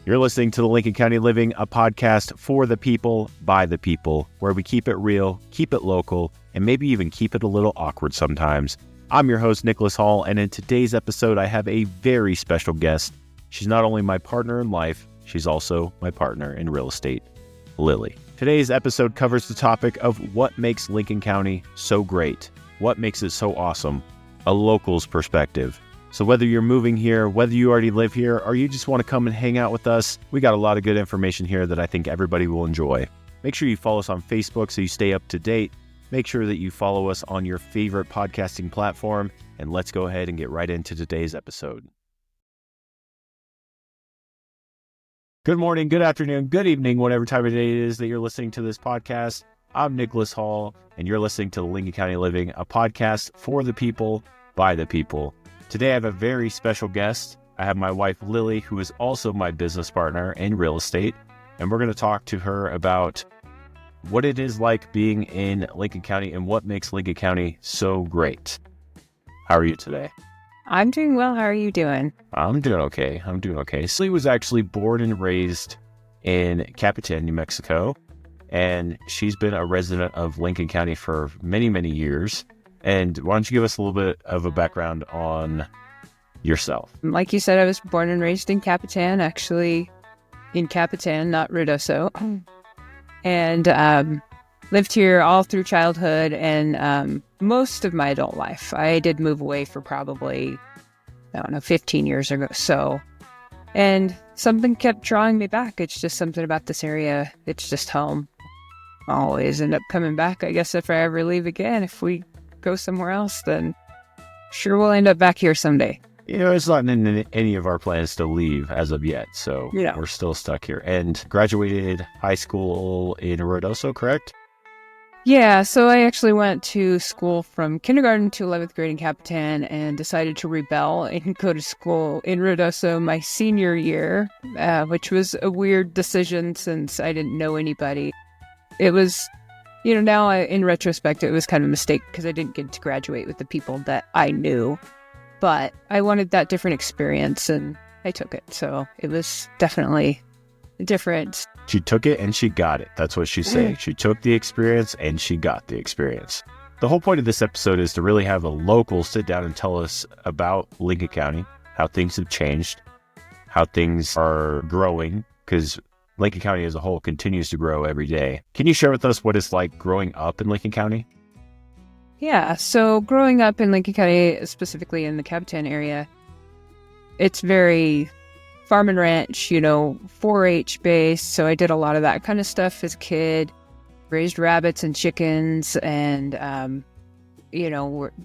You're listening to the Lincoln County Living, a podcast for the people, by the people, where we keep it real, keep it local, and maybe even keep it a little awkward sometimes. I'm your host, Nicholas Hall, and in today's episode, I have a very special guest. She's not only my partner in life, she's also my partner in real estate, Lily. Today's episode covers the topic of what makes Lincoln County so great, what makes it so awesome, a local's perspective. So whether you're moving here, whether you already live here, or you just want to come and hang out with us, we got a lot of good information here that I think everybody will enjoy. Make sure you follow us on Facebook so you stay up to date. Make sure that you follow us on your favorite podcasting platform, and let's go ahead and get right into today's episode. Good morning, good afternoon, good evening, whatever time of day it is that you're listening to this podcast. I'm Nicholas Hall, and you're listening to the Lincoln County Living, a podcast for the people, by the people. Today I have a very special guest. I have my wife, Lily, who is also my business partner in real estate, and we're going to talk to her about what it is like being in Lincoln County and what makes Lincoln County so great. How are you today? I'm doing well. How are you doing? I'm doing okay. Lily was actually born and raised in Capitan, New Mexico, and she's been a resident of Lincoln County for many, many years. And why don't you give us a little bit of a background on yourself? Like you said, I was born and raised in Capitan, actually in Capitan, not Ruidoso. And lived here all through childhood and most of my adult life. I did move away for probably, 15 years or so. And something kept drawing me back. It's just something about this area. It's just home. I'll always end up coming back, I guess, if I ever leave again. If we go somewhere else, then sure we'll end up back here someday. It's not in any of our plans to leave as of yet, so we're still stuck here. And graduated high school in Ruidoso, correct? Yeah, so I actually went to school from kindergarten to 11th grade in Capitan and decided to rebel and go to school in Ruidoso my senior year, which was a weird decision since I didn't know anybody. It was now in retrospect, it was kind of a mistake because I didn't get to graduate with the people that I knew, but I wanted that different experience and I took it. So it was definitely different. She took it and she got it. That's what she's saying. She took the experience and she got the experience. The whole point of this episode is to really have a local sit down and tell us about Lincoln County, how things have changed, how things are growing, because Lincoln County as a whole continues to grow every day. Can you share with us what it's like growing up in Lincoln County? Yeah, so growing up in Lincoln County, specifically in the Capitan area, it's very farm and ranch, 4-H based. So I did a lot of that kind of stuff as a kid, raised rabbits and chickens and,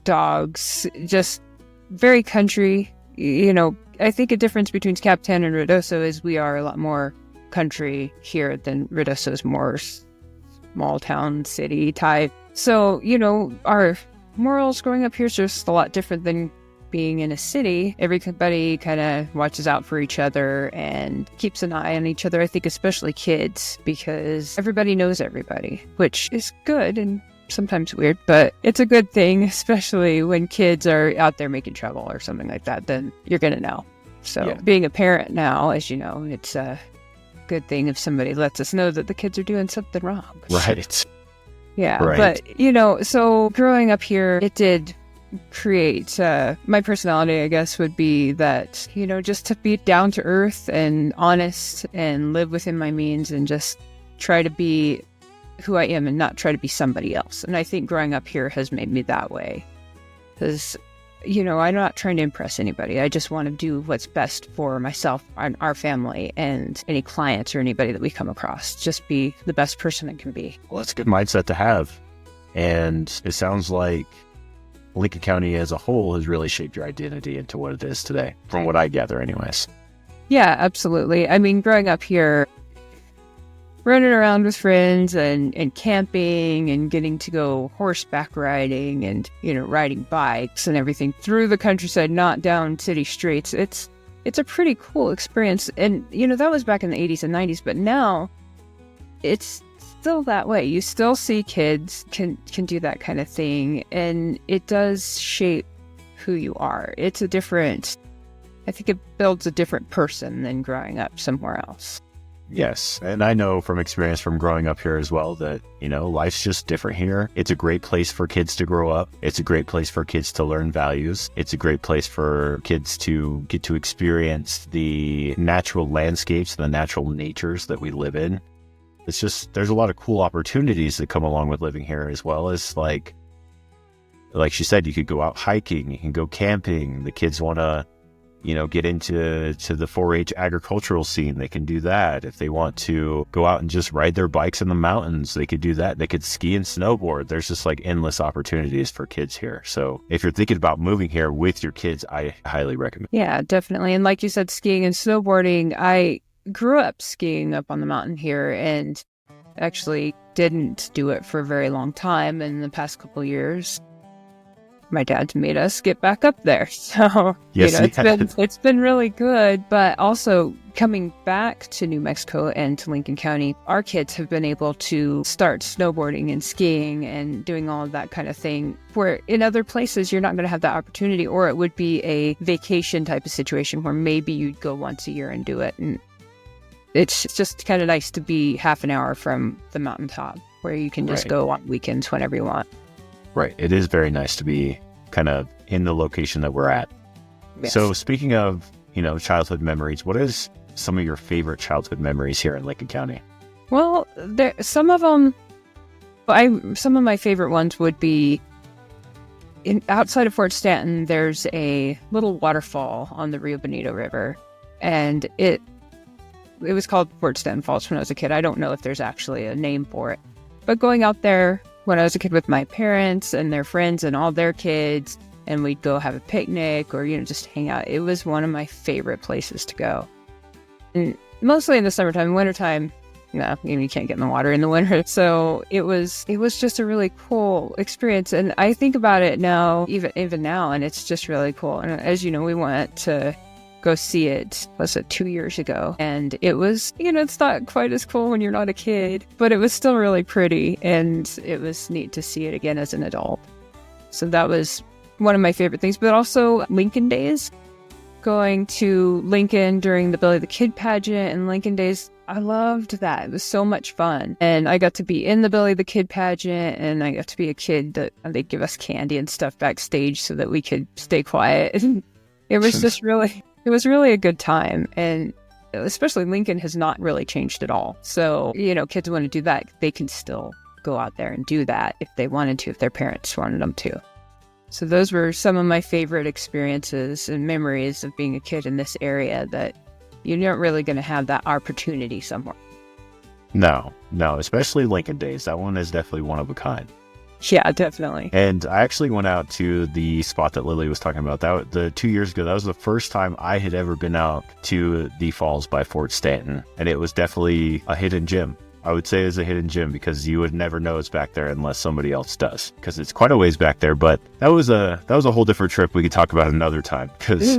dogs, just very country. I think a difference between Capitan and Ruidoso is we are a lot more country here than Ruidoso is more small town city type. So, our morals growing up here is just a lot different than being in a city. Everybody kind of watches out for each other and keeps an eye on each other. I think especially kids, because everybody knows everybody, which is good and sometimes weird, but it's a good thing, especially when kids are out there making trouble or something like that, then you're going to know. So being a parent now, as you know, it's a good thing if somebody lets us know that the kids are doing something wrong. Right. Yeah. Right. But, so growing up here, it did create my personality, I guess, would be that, just to be down to earth and honest and live within my means and just try to be who I am and not try to be somebody else. And I think growing up here has made me that way because I'm not trying to impress anybody. I just want to do what's best for myself and our family and any clients or anybody that we come across. Just be the best person I can be. Well, that's a good mindset to have. And it sounds like Lincoln County as a whole has really shaped your identity into what it is today, from what I gather anyways. Yeah, absolutely. I mean, growing up here, running around with friends and camping and getting to go horseback riding and, riding bikes and everything through the countryside, not down city streets. It's a pretty cool experience. And, that was back in the 80s and 90s, but now it's still that way. You still see kids can do that kind of thing. And it does shape who you are. It's a different I think it builds a different person than growing up somewhere else. Yes. And I know from experience from growing up here as well that, life's just different here. It's a great place for kids to grow up. It's a great place for kids to learn values. It's a great place for kids to get to experience the natural landscapes, the natural natures that we live in. It's just, there's a lot of cool opportunities that come along with living here, as well as like she said, you could go out hiking, you can go camping. The kids want to get into the 4-H agricultural scene, they can do that. If they want to go out and just ride their bikes in the mountains, they could do that. They could ski and snowboard. There's just like endless opportunities for kids here. So if you're thinking about moving here with your kids, I highly recommend. Yeah, definitely. And like you said, skiing and snowboarding, I grew up skiing up on the mountain here and actually didn't do it for a very long time. In the past couple of years, my dad made us get back up there. So, yes, it's been really good. But also coming back to New Mexico and to Lincoln County, our kids have been able to start snowboarding and skiing and doing all of that kind of thing, where in other places, you're not going to have that opportunity, or it would be a vacation type of situation where maybe you'd go once a year and do it. And it's just kind of nice to be half an hour from the mountaintop where you can just go on weekends whenever you want. Right. It is very nice to be kind of in the location that we're at. Yes. So speaking of, childhood memories, what is some of your favorite childhood memories here in Lincoln County? Well, some of my favorite ones would be outside of Fort Stanton, there's a little waterfall on the Rio Bonito River, and it was called Fort Stanton Falls when I was a kid. I don't know if there's actually a name for it, but going out there when I was a kid with my parents and their friends and all their kids, and we'd go have a picnic or, just hang out. It was one of my favorite places to go. And mostly in the summertime. Wintertime, you can't get in the water in the winter. So it was just a really cool experience. And I think about it now, even now, and it's just really cool. And as you know, we went to go see it, was it 2 years ago? And it was, it's not quite as cool when you're not a kid, but it was still really pretty. And it was neat to see it again as an adult. So that was one of my favorite things, but also Lincoln Days. Going to Lincoln during the Billy the Kid pageant and Lincoln Days, I loved that. It was so much fun. And I got to be in the Billy the Kid pageant, and I got to be a kid that they'd give us candy and stuff backstage so that we could stay quiet. It was just really... It was really a good time, and especially Lincoln has not really changed at all. So, kids want to do that. They can still go out there and do that if they wanted to, if their parents wanted them to. So those were some of my favorite experiences and memories of being a kid in this area that you're not really going to have that opportunity somewhere. No, especially Lincoln Days. That one is definitely one of a kind. Yeah, definitely. And I actually went out to the spot that Lily was talking about. The 2 years ago, that was the first time I had ever been out to the falls by Fort Stanton. And it was definitely a hidden gem. I would say it's a hidden gem because you would never know it's back there unless somebody else does, because it's quite a ways back there. But that was a whole different trip we could talk about another time because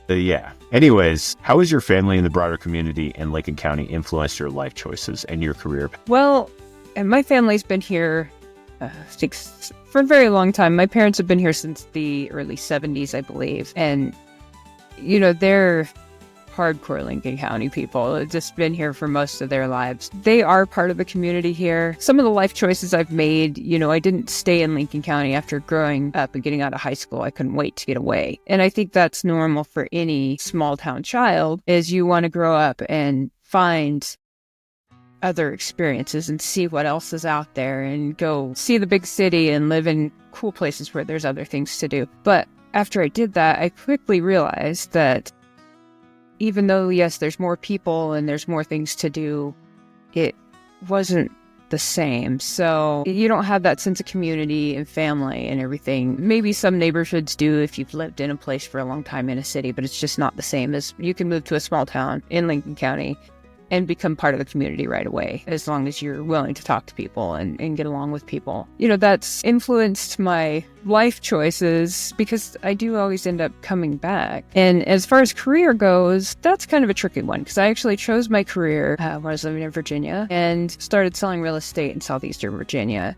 yeah. Anyways, how has your family and the broader community in Lincoln County influenced your life choices and your career? Well, and my family's been here for a very long time. My parents have been here since the early 70s, I believe. And, they're hardcore Lincoln County people. They've just been here for most of their lives. They are part of the community here. Some of the life choices I've made, I didn't stay in Lincoln County after growing up and getting out of high school. I couldn't wait to get away. And I think that's normal for any small town child, is you want to grow up and find other experiences and see what else is out there and go see the big city and live in cool places where there's other things to do. But after I did that, I quickly realized that even though, yes, there's more people and there's more things to do, it wasn't the same. So you don't have that sense of community and family and everything. Maybe some neighborhoods do if you've lived in a place for a long time in a city, but it's just not the same as you can move to a small town in Lincoln County and become part of the community right away, as long as you're willing to talk to people and get along with people. That's influenced my life choices because I do always end up coming back. And as far as career goes, that's kind of a tricky one because I actually chose my career when I was living in Virginia and started selling real estate in southeastern Virginia.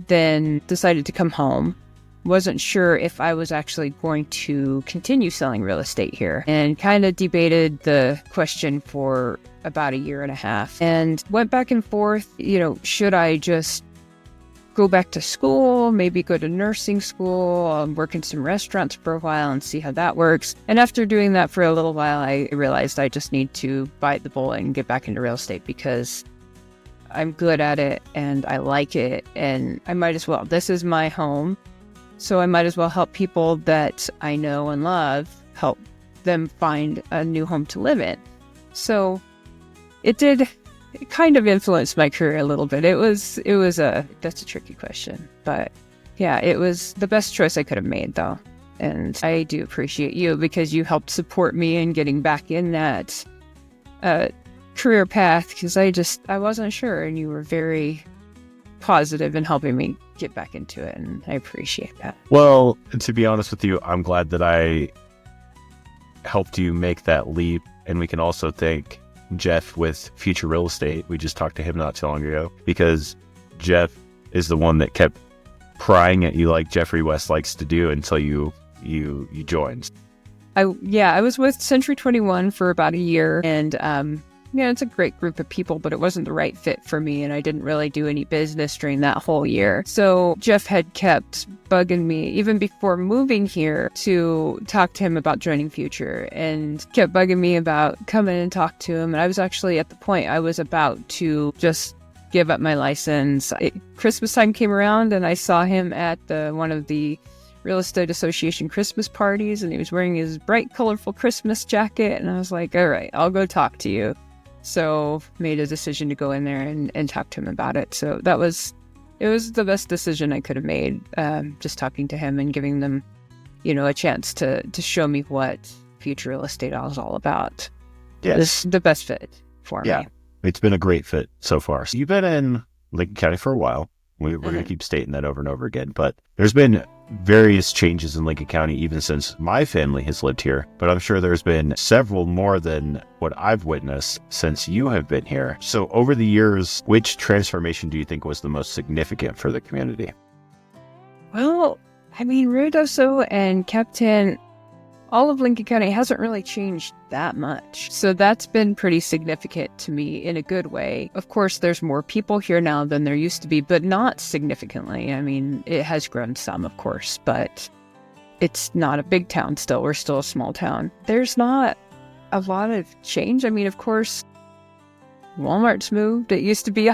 Then decided to come home wasn't sure if I was actually going to continue selling real estate here, and kind of debated the question for about a year and a half and went back and forth, should I just go back to school, maybe go to nursing school, work in some restaurants for a while and see how that works. And after doing that for a little while, I realized I just need to bite the bullet and get back into real estate because I'm good at it and I like it, and I might as well. This is my home, so I might as well help people that I know and love, help them find a new home to live in. So it kind of influenced my career a little bit. That's a tricky question, but yeah, it was the best choice I could have made though. And I do appreciate you because you helped support me in getting back in that career path, because I wasn't sure, and you were very positive in helping me get back into it, and I appreciate that. Well, to be honest with you, I'm glad that I helped you make that leap, and we can also thank Jeff with Future Real Estate. We just talked to him not too long ago, because Jeff is the one that kept prying at you like Jeffrey West likes to do until you joined. I was with Century 21 for about a year, and it's a great group of people, but it wasn't the right fit for me, and I didn't really do any business during that whole year. So Jeff had kept bugging me, even before moving here, to talk to him about joining Future, and kept bugging me about coming and talk to him. And I was actually at the point I was about to just give up my license. Christmas time came around, and I saw him at one of the Real Estate Association Christmas parties, and he was wearing his bright, colorful Christmas jacket, and I was like, all right, I'll go talk to you. So made a decision to go in there and talk to him about it. So it was the best decision I could have made, just talking to him and giving them, a chance to show me what Future Real Estate was all about. Yes. This is the best fit for me. It's been a great fit so far. So you've been in Lincoln County for a while. We're going to keep stating that over and over again, but there's been various changes in Lincoln County even since my family has lived here, but I'm sure there's been several more than what I've witnessed since you have been here. So over the years, which transformation do you think was the most significant for the community? Well, Ruidoso and Capitan, all of Lincoln County hasn't really changed that much. So that's been pretty significant to me in a good way. Of course, there's more people here now than there used to be, but not significantly. It has grown some, of course, but it's not a big town still. We're still a small town. There's not a lot of change. Of course, Walmart's moved. It used to be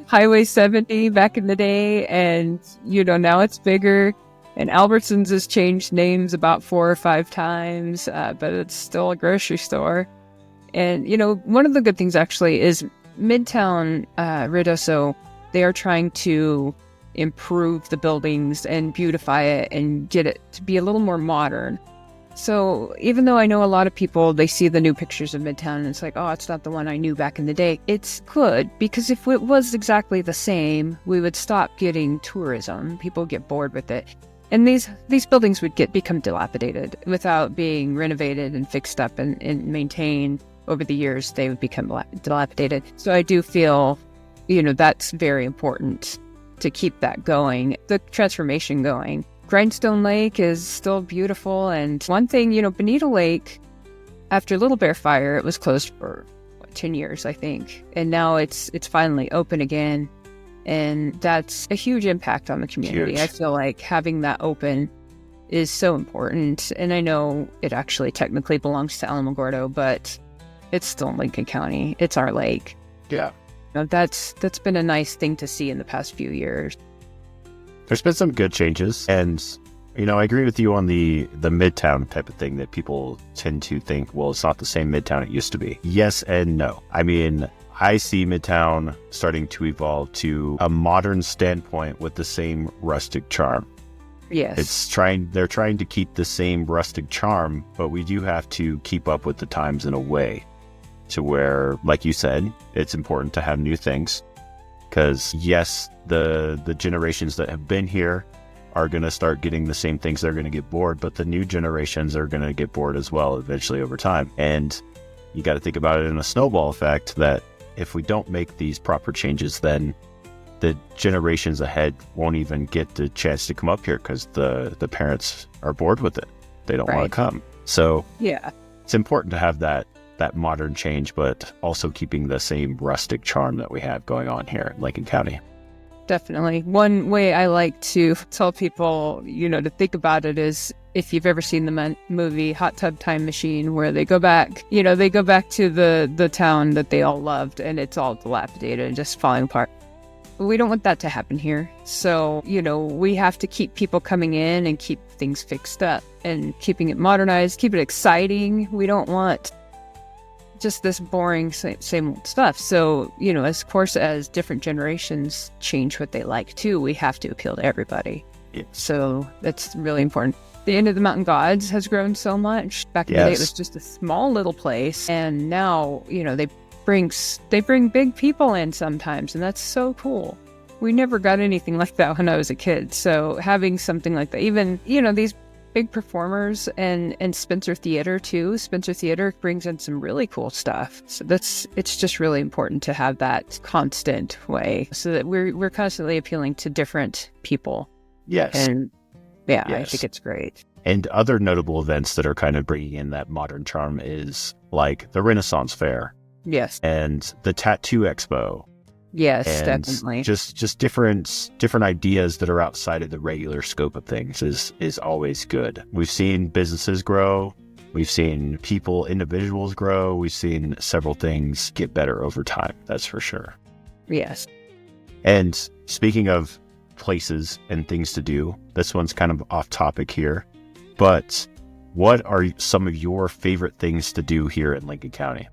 Highway 70 back in the day, and, now it's bigger. And Albertsons has changed names about 4 or 5 times, but it's still a grocery store. And, one of the good things actually is Midtown, Ruidoso, they are trying to improve the buildings and beautify it and get it to be a little more modern. So even though I know a lot of people, they see the new pictures of Midtown and it's like, oh, it's not the one I knew back in the day. It's good, because if it was exactly the same, we would stop getting tourism. People get bored with it. And these buildings would become dilapidated without being renovated and fixed up and maintained over the years. They would become dilapidated. So I do feel, that's very important to keep that going, the transformation going. Grindstone Lake is still beautiful. And one thing, Bonita Lake, after Little Bear Fire, it was closed for 10 years, I think. And now it's finally open again. And that's a huge impact on the community. Huge. I feel like having that open is so important. And I know it actually technically belongs to Alamogordo, but it's still in Lincoln County. It's our lake. Yeah. That's been a nice thing to see in the past few years. There's been some good changes. And, I agree with you on the Midtown type of thing that people tend to think, well, it's not the same Midtown it used to be. Yes and no. I see Midtown starting to evolve to a modern standpoint with the same rustic charm. Yes. They're trying to keep the same rustic charm, but we do have to keep up with the times in a way to where, like you said, it's important to have new things. Because yes, the generations that have been here are going to start getting the same things. They're going to get bored, but the new generations are going to get bored as well eventually over time. And you got to think about it in a snowball effect that if we don't make these proper changes, then the generations ahead won't even get the chance to come up here because the parents are bored with it. They don't want to come. So yeah, it's important to have that modern change, but also keeping the same rustic charm that we have going on here in Lincoln County. Definitely. One way I like to tell people, to think about it is if you've ever seen the movie Hot Tub Time Machine, where they go back, they go back to the town that they all loved and it's all dilapidated and just falling apart. We don't want that to happen here. So, we have to keep people coming in and keep things fixed up and keeping it modernized, keep it exciting. We don't want just this boring same old stuff. So, of course, as different generations change what they like too, we have to appeal to everybody. Yeah. So that's really important. The Inn of the Mountain Gods has grown so much. Back in the day, it was just a small little place. And now, they bring big people in sometimes, and that's so cool. We never got anything like that when I was a kid. So having something like that, even, these big performers and Spencer Theater too. Spencer Theater brings in some really cool stuff. So it's just really important to have that constant way so that we're constantly appealing to different people. Yes. And yeah, yes. I think it's great. And other notable events that are kind of bringing in that modern charm is like the Renaissance Fair. Yes. And the Tattoo Expo. Yes, and definitely. Just different ideas that are outside of the regular scope of things is always good. We've seen businesses grow. We've seen individuals grow. We've seen several things get better over time. That's for sure. Yes. And speaking of places and things to do, this one's kind of off topic here, but what are some of your favorite things to do here in Lincoln County?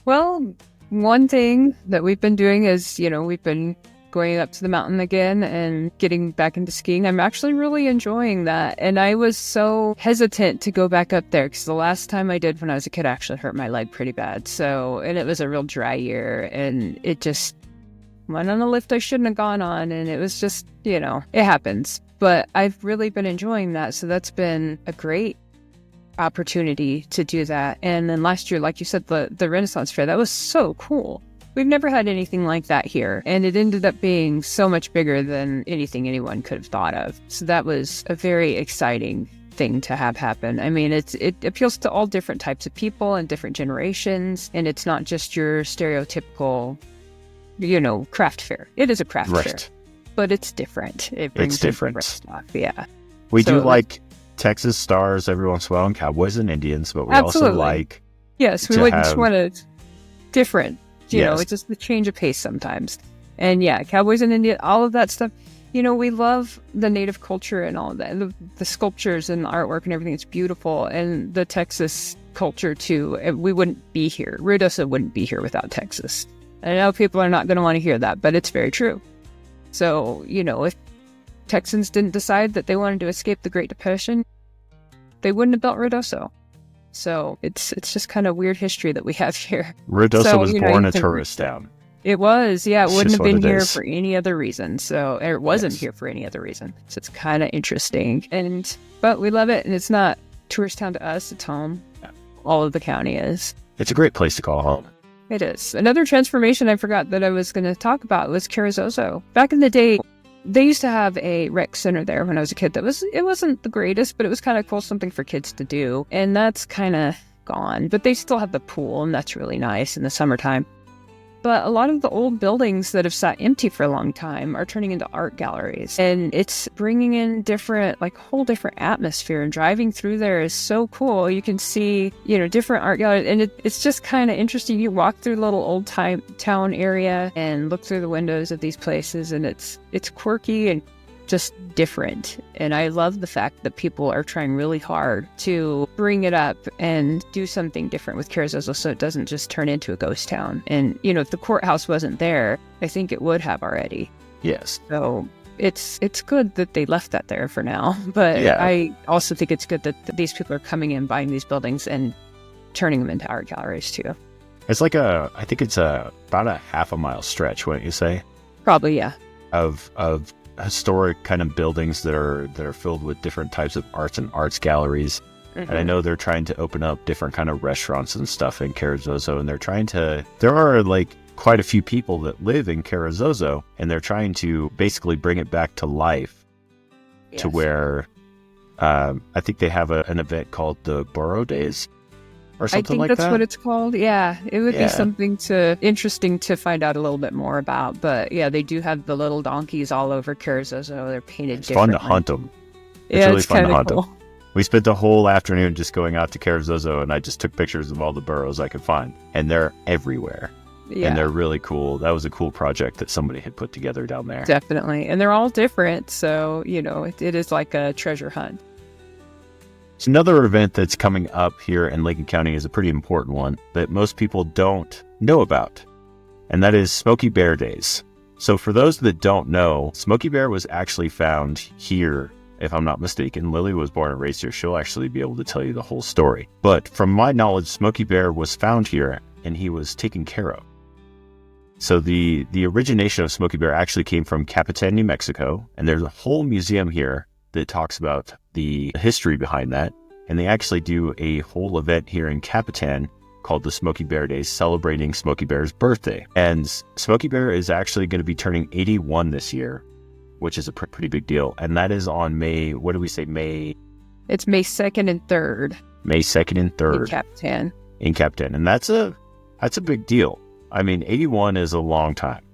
Well, one thing that we've been doing is, we've been going up to the mountain again and getting back into skiing. I'm actually really enjoying that. And I was so hesitant to go back up there because the last time I did when I was a kid, I actually hurt my leg pretty bad. And it was a real dry year and it just went on a lift I shouldn't have gone on. And it was just, it happens. But I've really been enjoying that. So that's been a great opportunity to do that. And then last year, like you said, the Renaissance Fair, that was so cool. We've never had anything like that here, and it ended up being so much bigger than anything anyone could have thought of. So that was a very exciting thing to have happen. I mean, it appeals to all different types of people and different generations, and it's not just your stereotypical, craft fair. It is a craft fair, but it's different. It brings different stuff. Yeah, we do like Texas stars every once in a while, and cowboys and Indians, but we also like we just want to different. It's just the change of pace sometimes. And yeah, cowboys and Indians, all of that stuff. We love the native culture and all of that, and the sculptures and the artwork and everything. It's beautiful, and the Texas culture too. We wouldn't be here. Ruidoso wouldn't be here without Texas. I know people are not going to want to hear that, but it's very true. So if Texans didn't decide that they wanted to escape the Great Depression, they wouldn't have built Ruidoso. So it's just kind of weird history that we have here. Ruidoso was born a tourist town. It was, yeah. It wouldn't have been here for any other reason. So it wasn't here for any other reason. So it's kind of interesting. But we love it, and it's not tourist town to us. It's home. Yeah. All of the county is. It's a great place to call home. It is. Another transformation I forgot that I was going to talk about was Carrizozo. Back in the day, they used to have a rec center there when I was a kid. It wasn't the greatest, but it was kind of cool, something for kids to do. And that's kind of gone. But they still have the pool, and that's really nice in the summertime. But a lot of the old buildings that have sat empty for a long time are turning into art galleries. And it's bringing in whole different atmosphere. And driving through there is so cool. You can see, different art galleries. And it's just kind of interesting. You walk through the little old town area and look through the windows of these places. And it's quirky and just different. And I love the fact that people are trying really hard to bring it up and do something different with Carrizozo so it doesn't just turn into a ghost town. And, if the courthouse wasn't there, I think it would have already. Yes. So it's good that they left that there for now. But yeah. I also think it's good that these people are coming in, buying these buildings and turning them into art galleries too. It's I think it's about a half a mile stretch, wouldn't you say? Probably, yeah. Of historic kind of buildings that are filled with different types of arts galleries. Mm-hmm. And I know they're trying to open up different kind of restaurants and stuff in Carrizozo, and there are quite a few people that live in Carrizozo, and they're trying to basically bring it back to life to where I think they have an event called the Borough Days or something like that. I think that's what it's called. Yeah, it would be something interesting to find out a little bit more about. But yeah, they do have the little donkeys all over Carrizozo. They're painted differently. It's fun to hunt them. It's really fun to hunt them. We spent the whole afternoon just going out to Carrizozo, and I just took pictures of all the burrows I could find. And they're everywhere. Yeah. And they're really cool. That was a cool project that somebody had put together down there. Definitely. And they're all different. So, it is like a treasure hunt. So another event that's coming up here in Lincoln County is a pretty important one that most people don't know about. And that is Smokey Bear Days. So for those that don't know, Smokey Bear was actually found here. If I'm not mistaken, Lily was born and raised here. She'll actually be able to tell you the whole story. But from my knowledge, Smokey Bear was found here and he was taken care of. So the origination of Smokey Bear actually came from Capitan, New Mexico. And there's a whole museum here that talks about the history behind that. And they actually do a whole event here in Capitan called the Smokey Bear Days, celebrating Smokey Bear's birthday. And Smokey Bear is actually going to be turning 81 this year, which is a pretty big deal. And that is on May, what do we say, May? It's May 2nd and 3rd. May 2nd and 3rd. In Capitan. In Capitan. And that's a big deal. I mean, 81 is a long time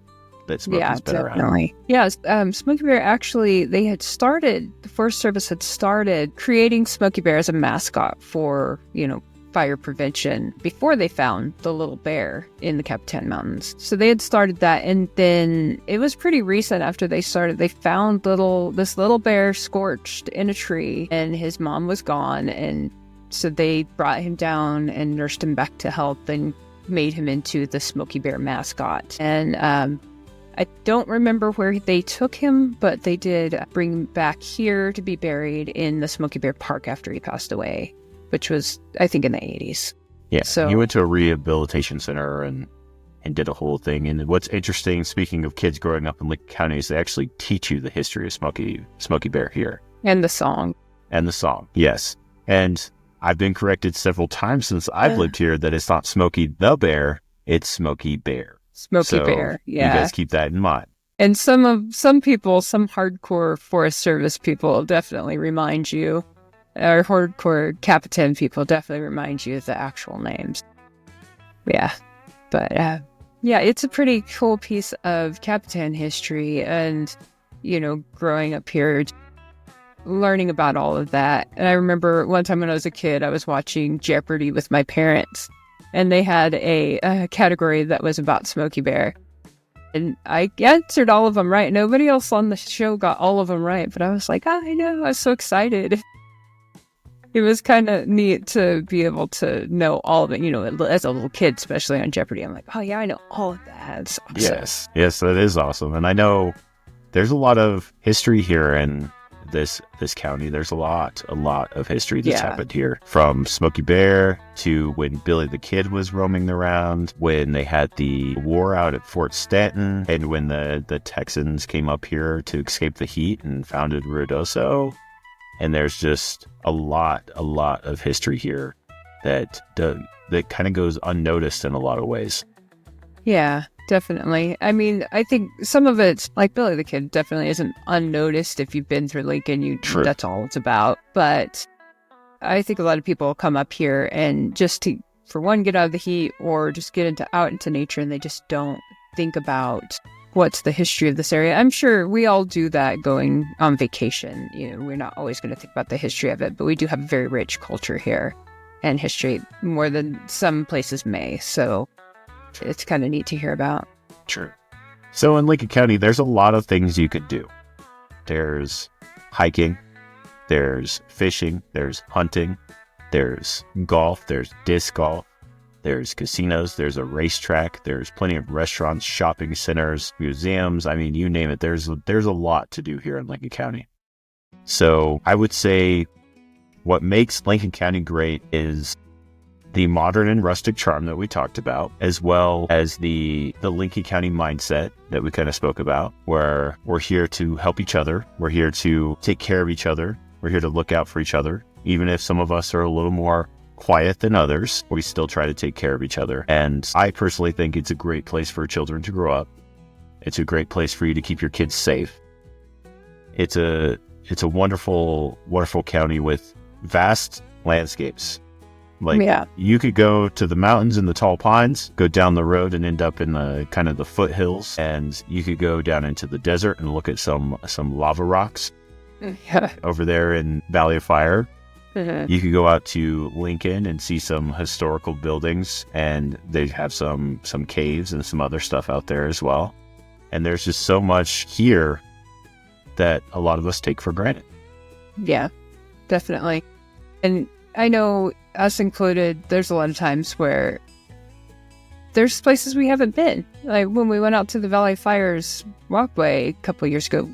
that Smokey's been around. Yeah, Smokey Bear actually, the Forest Service had started creating Smokey Bear as a mascot for, fire prevention before they found the little bear in the Capitan Mountains. So they had started that, and then it was pretty recent after they started, they found this little bear scorched in a tree, and his mom was gone, and so they brought him down and nursed him back to health and made him into the Smokey Bear mascot. And I don't remember where they took him, but they did bring him back here to be buried in the Smokey Bear Park after he passed away, which was, I think, in the 80s. Yeah, so he went to a rehabilitation center and did a whole thing. And what's interesting, speaking of kids growing up in Lincoln County, is they actually teach you the history of Smokey Bear here. And the song. Yes. And I've been corrected several times since I've lived here that it's not Smokey the Bear, it's Smokey Bear. Smokey Bear, yeah. You guys keep that in mind. And some hardcore Forest Service people definitely remind you, or hardcore Capitan people definitely remind you of the actual names. Yeah. But, it's a pretty cool piece of Capitan history, and, growing up here, learning about all of that. And I remember one time when I was a kid, I was watching Jeopardy with my parents, and they had a category that was about Smokey Bear. And I answered all of them right. Nobody else on the show got all of them right, but I was like, I know, I was so excited. It was kind of neat to be able to know all of it, as a little kid, especially on Jeopardy. I'm like, oh yeah, I know all of that. It's awesome. Yes, that is awesome. And I know there's a lot of history here in this county. There's a lot of history that's happened here, from Smokey Bear to when Billy the Kid was roaming around, when they had the war out at Fort Stanton, and when the Texans came up here to escape the heat and founded Ruidoso. And there's just a lot of history here that kind of goes unnoticed in a lot of ways. Yeah, definitely. I mean, I think some of it's, like Billy the Kid, definitely isn't unnoticed. If you've been through Lincoln, that's all it's about. But I think a lot of people come up here and just to, for one, get out of the heat, or just get out into nature, and they just don't think about what's the history of this area. I'm sure we all do that going on vacation. We're not always going to think about the history of it, but we do have a very rich culture here and history, more than some places may. So it's kind of neat to hear about. True. So in Lincoln County, there's a lot of things you could do. There's hiking, there's fishing, there's hunting, there's golf, there's disc golf, there's casinos, there's a racetrack, there's plenty of restaurants, shopping centers, museums. I mean, you name it. There's a lot to do here in Lincoln County. So I would say what makes Lincoln County great is the modern and rustic charm that we talked about, as well as the Lincoln County mindset that we kind of spoke about, where we're here to help each other. We're here to take care of each other. We're here to look out for each other. Even if some of us are a little more quiet than others. We still try to take care of each other. And I personally think it's a great place for children to grow up. It's a great place for you to keep your kids safe. It's a wonderful, wonderful county with vast landscapes. You could go to the mountains and the tall pines, go down the road and end up in the kind of the foothills, and you could go down into the desert and look at some lava rocks over there in Valley of Fire. You could go out to Lincoln and see some historical buildings, and they have some caves and some other stuff out there as well. And there's just so much here that a lot of us take for granted. Yeah, definitely. And I know, us included, there's a lot of times where there's places we haven't been. Like when we went out to the Valley Fires walkway a couple of years ago,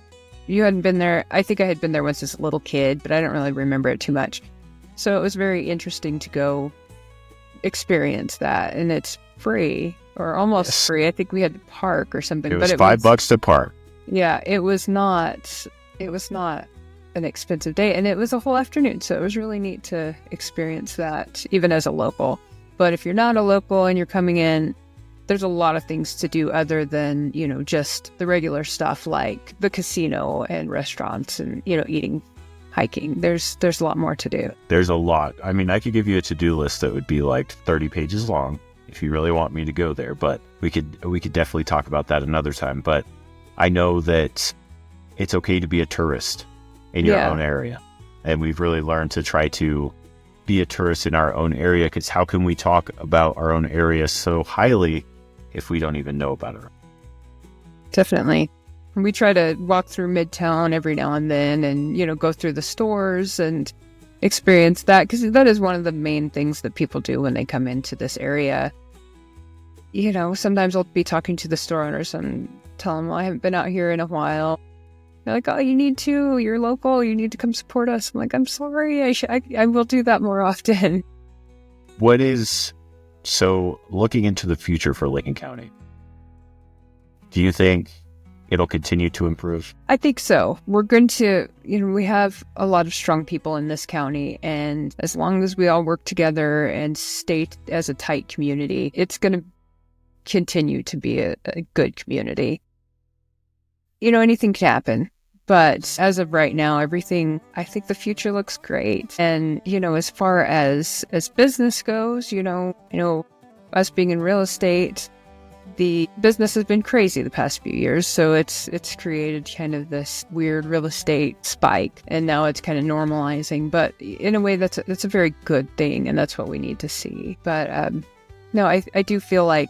you hadn't been there. I think I had been there once as a little kid, but I don't really remember it too much. So it was very interesting to go experience that. And it's free, or almost free. I think we had to park or something. It was $5 to park. Yeah, it was not an expensive day, and it was a whole afternoon, so it was really neat to experience that even as a local. But if you're not a local and you're coming in, there's a lot of things to do other than, just the regular stuff like the casino and restaurants and, eating, hiking. There's a lot more to do. There's a lot. I mean, I could give you a to-do list that would be like 30 pages long if you really want me to go there, but we could definitely talk about that another time. But I know that it's okay to be a tourist in your own area. And we've really learned to try to be a tourist in our own area, because how can we talk about our own area so highly if we don't even know about it? Definitely. We try to walk through Midtown every now and then and, go through the stores and experience that, because that is one of the main things that people do when they come into this area. Sometimes I'll be talking to the store owners and tell them, well, I haven't been out here in a while. They're like, oh, you need to. You're local. You need to come support us. I'm like, I'm sorry. I will do that more often. So looking into the future for Lincoln County, do you think it'll continue to improve? I think so. We're going to, we have a lot of strong people in this county. And as long as we all work together and stay as a tight community, it's going to continue to be a good community. Anything can happen. But as of right now, everything, I think the future looks great. And, as far as business goes, us being in real estate, the business has been crazy the past few years. So it's created kind of this weird real estate spike. And now it's kind of normalizing. But in a way, that's a very good thing. And that's what we need to see. But no, I do feel like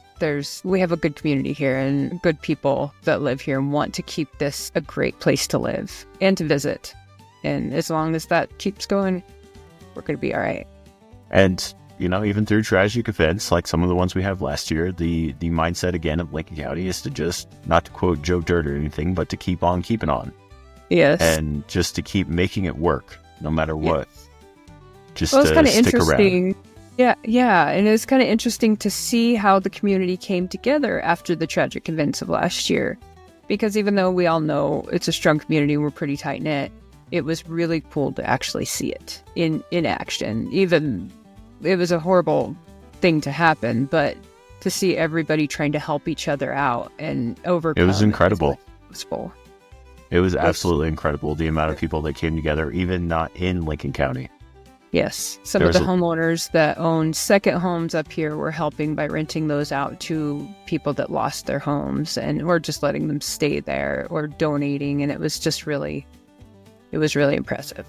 we have a good community here and good people that live here and want to keep this a great place to live and to visit. And as long as that keeps going, we're going to be all right. And, even through tragic events like some of the ones we have last year, the mindset again of Lincoln County is to just, not to quote Joe Dirt or anything, but to keep on keeping on. Yes. And just to keep making it work no matter what. Just it's to stick around. Yeah. And it's kind of interesting to see how the community came together after the tragic events of last year. Because even though we all know it's a strong community, we're pretty tight-knit, it was really cool to actually see it in action. Even, it was a horrible thing to happen, but to see everybody trying to help each other out and overcome. It was incredible. It was absolutely incredible, the amount of people that came together, even not in Lincoln County. Yes, some of the homeowners that own second homes up here were helping by renting those out to people that lost their homes, or just letting them stay there or donating. And it was really impressive.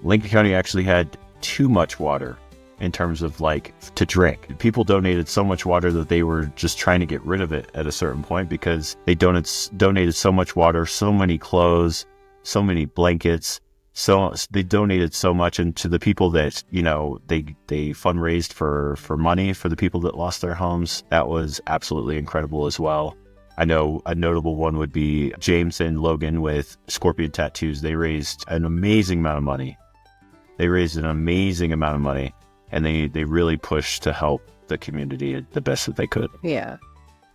Lincoln County actually had too much water in terms of to drink. People donated so much water that they were just trying to get rid of it at a certain point, because they donated so much water, so many clothes, so many blankets. So they donated so much, and to the people that, they fundraised for money for the people that lost their homes. That was absolutely incredible as well. I know a notable one would be James and Logan with Scorpion Tattoos. They raised an amazing amount of money. And they really pushed to help the community the best that they could. Yeah.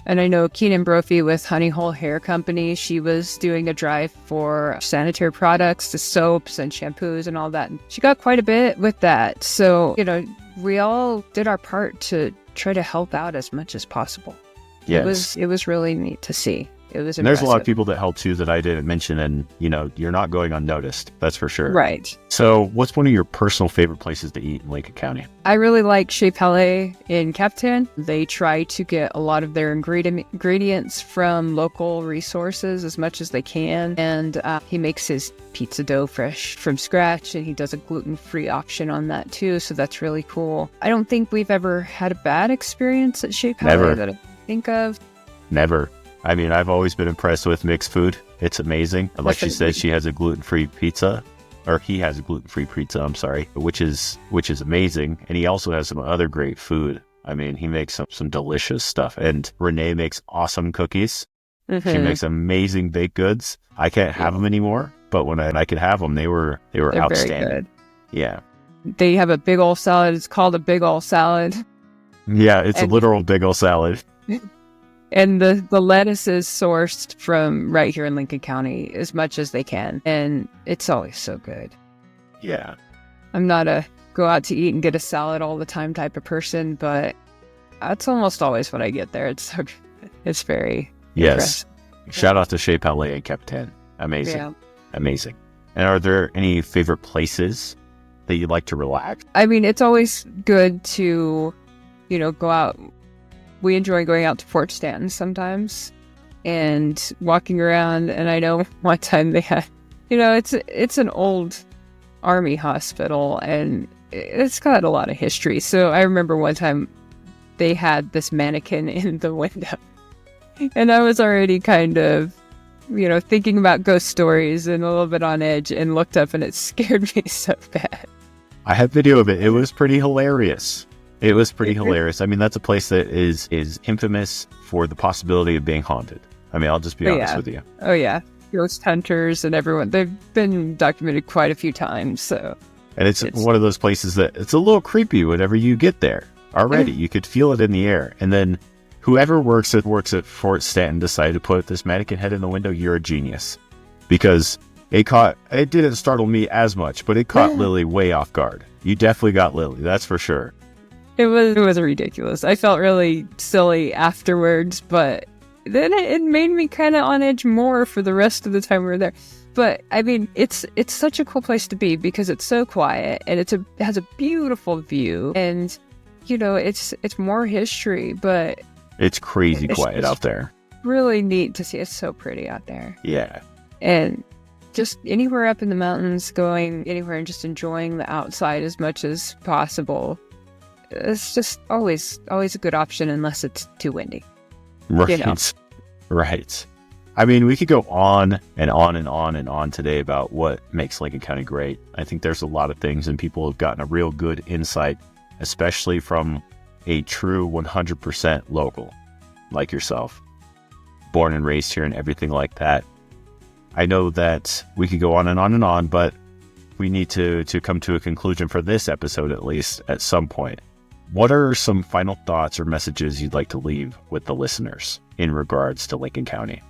And I know Keenan Brophy with Honey Hole Hair Company, she was doing a drive for sanitary products, the soaps and shampoos and all that. And she got quite a bit with that. So, we all did our part to try to help out as much as possible. Yes. It was really neat to see. It was And there's a lot of impressive. people that help too that I didn't mention, and you're not going unnoticed. That's for sure. Right. So what's one of your personal favorite places to eat in Lincoln County? I really like Chez Palais in Capitan. They try to get a lot of their ingredients from local resources as much as they can. And he makes his pizza dough fresh from scratch, and he does a gluten-free option on that too. So that's really cool. I don't think we've ever had a bad experience at Chez Palais Never. that I think of. Never. I mean, I've always been impressed with mixed food. It's amazing. Like she said, she has a gluten-free pizza, or he has a gluten-free pizza, I'm sorry, which is amazing. And he also has some other great food. I mean, he makes some delicious stuff. And Renee makes awesome cookies. Mm-hmm. She makes amazing baked goods. I can't have them anymore, but when I could have them, they were They're outstanding. very good. Yeah. They have a big ol' salad. It's called a big ol' salad. Yeah, it's a And- literal big ol' salad. And the lettuce is sourced from right here in Lincoln County as much as they can. And it's always so good. Yeah. I'm not a go out to eat and get a salad all the time type of person, but that's almost always what I get there. It's so good. It's very Yes. impressive. Shout out to Chez Palais and Capitan. Amazing. Yeah. Amazing. And are there any favorite places that you like to relax? I mean, it's always good to, go out. We enjoy going out to Fort Stanton sometimes and walking around. And I know one time they had, it's an old army hospital and it's got a lot of history. So I remember one time they had this mannequin in the window and I was already kind of, thinking about ghost stories and a little bit on edge, and looked up and it scared me so bad. I have video of it. It was pretty hilarious. It was pretty hilarious. I mean, that's a place that is infamous for the possibility of being haunted. I mean, I'll just be honest with you. Oh, yeah. Ghost hunters and everyone. They've been documented quite a few times. So, And it's one of those places that it's a little creepy whenever you get there already. You could feel it in the air. And then whoever works at Fort Stanton decided to put this mannequin head in the window. You're a genius. Because it didn't startle me as much, but it caught Lily way off guard. You definitely got Lily. That's for sure. It was ridiculous. I felt really silly afterwards, but then it made me kind of on edge more for the rest of the time we were there. But I mean, it's such a cool place to be because it's so quiet and it has a beautiful view, and it's more history, but It's crazy It's quiet just- out there. really neat to see. It's so pretty out there, Yeah. and just anywhere up in the mountains, going anywhere and just enjoying the outside as much as possible. It's just always a good option unless it's too windy. Right. Right. I mean, we could go on and on and on and on today about what makes Lincoln County great. I think there's a lot of things, and people have gotten a real good insight, especially from a true 100% local like yourself, born and raised here and everything like that. I know that we could go on and on and on, but we need to come to a conclusion for this episode, at least at some point. What are some final thoughts or messages you'd like to leave with the listeners in regards to Lincoln County?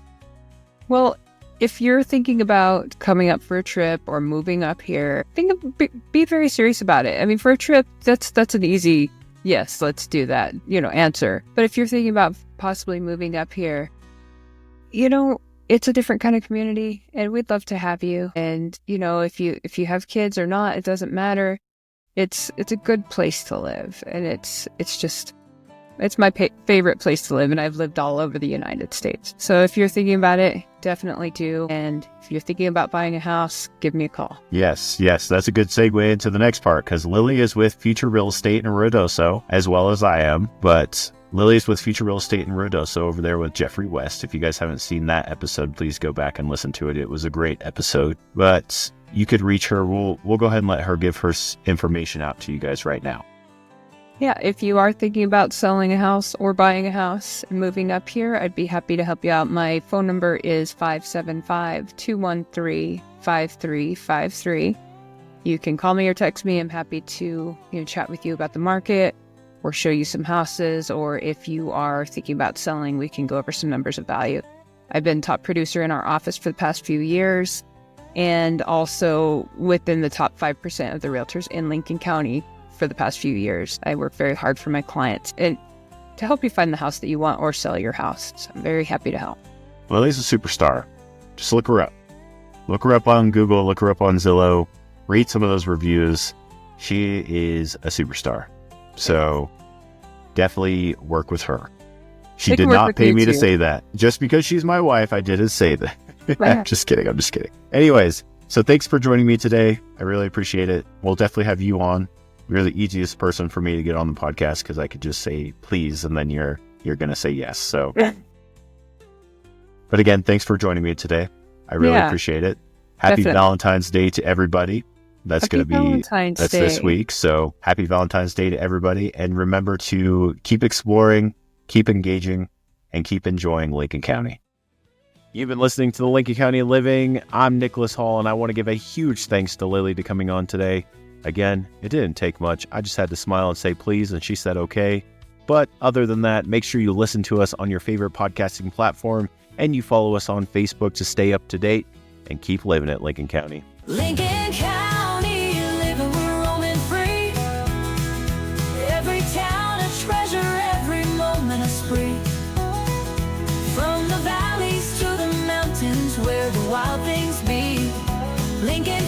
Well, if you're thinking about coming up for a trip or moving up here, be very serious about it. I mean, for a trip, that's an easy yes, let's do that, answer. But if you're thinking about possibly moving up here, it's a different kind of community, and we'd love to have you. And if you have kids or not, it doesn't matter. It's a good place to live, and it's my favorite place to live, and I've lived all over the United States. So if you're thinking about it, definitely do. And if you're thinking about buying a house, give me a call. Yes, that's a good segue into the next part, because Lily is with Future Real Estate in Ruidoso, as well as I am. But Lily's with Future Real Estate in Ruidoso over there with Jeffrey West. If you guys haven't seen that episode, please go back and listen to it. It was a great episode. But you could reach her. We'll go ahead and let her give her information out to you guys right now. Yeah, if you are thinking about selling a house or buying a house and moving up here, I'd be happy to help you out. My phone number is 575-213-5353. You can call me or text me. I'm happy to chat with you about the market or show you some houses. Or if you are thinking about selling, we can go over some numbers of value. I've been top producer in our office for the past few years, and also within the top 5% of the realtors in Lincoln County for the past few years. I work very hard for my clients and to help you find the house that you want or sell your house. So I'm very happy to help. Lily's a superstar. Just look her up. Look her up on Google, look her up on Zillow, read some of those reviews. She is a superstar. So definitely work with her. She did not pay me to say that. Just because she's my wife, I didn't say that. I'm just kidding. Anyways, so thanks for joining me today. I really appreciate it. We'll definitely have you on. You're the easiest person for me to get on the podcast because I could just say please, and then you're going to say yes. So, but again, thanks for joining me today. I really appreciate it. Happy Valentine's Day to everybody. That's going to be this week. So happy Valentine's Day to everybody. And remember to keep exploring, keep engaging, and keep enjoying Lincoln County. You've been listening to the Lincoln County Living. I'm Nicholas Hall, and I want to give a huge thanks to Lily to coming on today. Again, it didn't take much. I just had to smile and say please, and she said okay. But other than that, make sure you listen to us on your favorite podcasting platform, and you follow us on Facebook to stay up to date and keep living it, Lincoln County. Lincoln County, living, we're roaming free. Every town a treasure, every moment a spree. From the valleys to the mountains where the wild things be. Lincoln